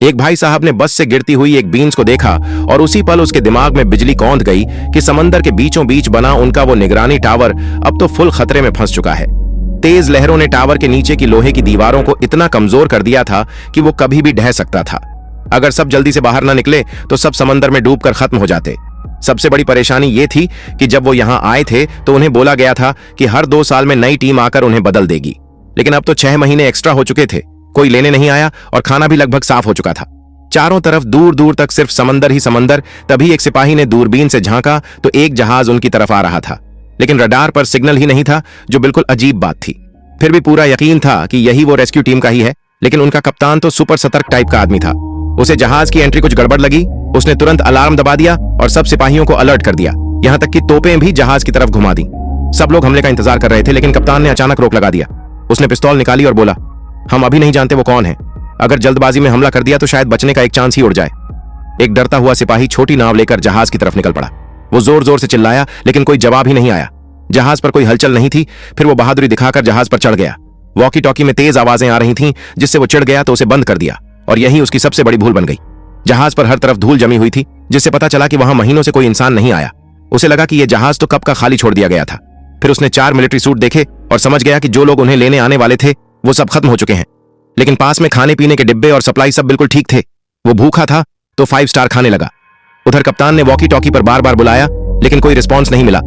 एक भाई साहब ने बस से गिरती हुई एक बीन्स को देखा और उसी पल उसके दिमाग में बिजली कौंध गई कि समंदर के बीचों बीच बना उनका वो निगरानी टावर अब तो फुल खतरे में फंस चुका है। तेज लहरों ने टावर के नीचे की लोहे की दीवारों को इतना कमजोर कर दिया था कि वो कभी भी ढह सकता था। अगर सब जल्दी से बाहर न निकले तो सब समंदर में डूबकर खत्म हो जाते। सबसे बड़ी परेशानी ये थी कि जब वो यहाँ आए थे तो उन्हें बोला गया था कि हर 2 साल में नई टीम आकर उन्हें बदल देगी, लेकिन अब तो 6 महीने एक्स्ट्रा हो चुके थे। कोई लेने नहीं आया और खाना भी लगभग साफ हो चुका था। चारों तरफ दूर दूर तक सिर्फ समंदर ही समंदर। तभी एक सिपाही ने दूरबीन से झांका तो एक जहाज उनकी तरफ आ रहा था, लेकिन रडार पर सिग्नल ही नहीं था, जो बिल्कुल अजीब बात थी। फिर भी पूरा यकीन था कि यही वो रेस्क्यू टीम का ही है, लेकिन उनका कप्तान तो सुपर सतर्क टाइप का आदमी था। उसे जहाज की एंट्री कुछ गड़बड़ लगी। उसने तुरंत अलार्म दबा दिया और सब सिपाहियों को अलर्ट कर दिया, यहाँ तक कि तोपें भी जहाज की तरफ घुमा दी। सब लोग हमले का इंतजार कर रहे थे, लेकिन कप्तान ने अचानक रोक लगा दिया। उसने पिस्तौल निकाली और बोला, हम अभी नहीं जानते वो कौन है। अगर जल्दबाजी में हमला कर दिया तो शायद बचने का एक चांस ही उड़ जाए। एक डरता हुआ सिपाही छोटी नाव लेकर जहाज की तरफ निकल पड़ा। वो जोर जोर से चिल्लाया, लेकिन कोई जवाब ही नहीं आया। जहाज पर कोई हलचल नहीं थी। फिर वो बहादुरी दिखाकर जहाज पर चढ़ गया। वॉकी टॉकी में तेज आवाजें आ रही थीं, जिससे वो चिढ़ गया तो उसे बंद कर दिया, और यही उसकी सबसे बड़ी भूल बन गई। जहाज पर हर तरफ धूल जमी हुई थी, जिससे पता चला कि वहां महीनों से कोई इंसान नहीं आया। उसे लगा कि यह जहाज तो कब का खाली छोड़ दिया गया था। फिर उसने 4 मिलिट्री सूट देखे और समझ गया कि जो लोग उन्हें लेने आने वाले थे वो सब खत्म हो चुके हैं। लेकिन पास में खाने पीने के डिब्बे और सप्लाई सब बिल्कुल ठीक थे। वो भूखा था तो 5 स्टार खाने लगा। उधर कप्तान ने वॉकी टॉकी पर बार बार बुलाया, लेकिन कोई रिस्पॉन्स नहीं मिला।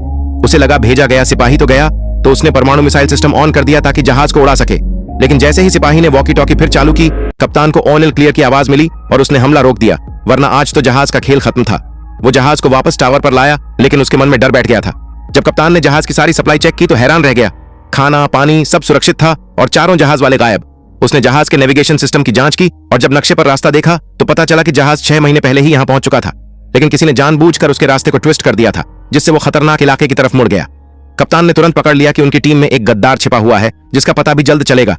उसे लगा भेजा गया सिपाही तो गया, तो उसने परमाणु मिसाइल सिस्टम ऑन कर दिया ताकि जहाज को उड़ा सके। लेकिन जैसे ही सिपाही ने वॉकी टॉकी फिर चालू की, कप्तान को ऑन क्लियर की आवाज मिली और उसने हमला रोक दिया, वरना आज तो जहाज का खेल खत्म था। वो जहाज को वापस टावर पर लाया, लेकिन उसके मन में डर बैठ गया था। जब कप्तान ने जहाज की सारी सप्लाई चेक की तो हैरान रह गया। खाना पानी सब सुरक्षित था और चारों जहाज वाले गायब। उसने जहाज के नेविगेशन सिस्टम की जांच की और जब नक्शे पर रास्ता देखा तो पता चला कि जहाज 6 महीने पहले ही यहां पहुंच चुका था, लेकिन किसी ने जानबूझकर उसके रास्ते को ट्विस्ट कर दिया था, जिससे वो खतरनाक इलाके की तरफ मुड़ गया। कप्तान ने तुरंत पकड़ लिया कि उनकी टीम में एक गद्दार छिपा हुआ है, जिसका पता भी जल्द चलेगा।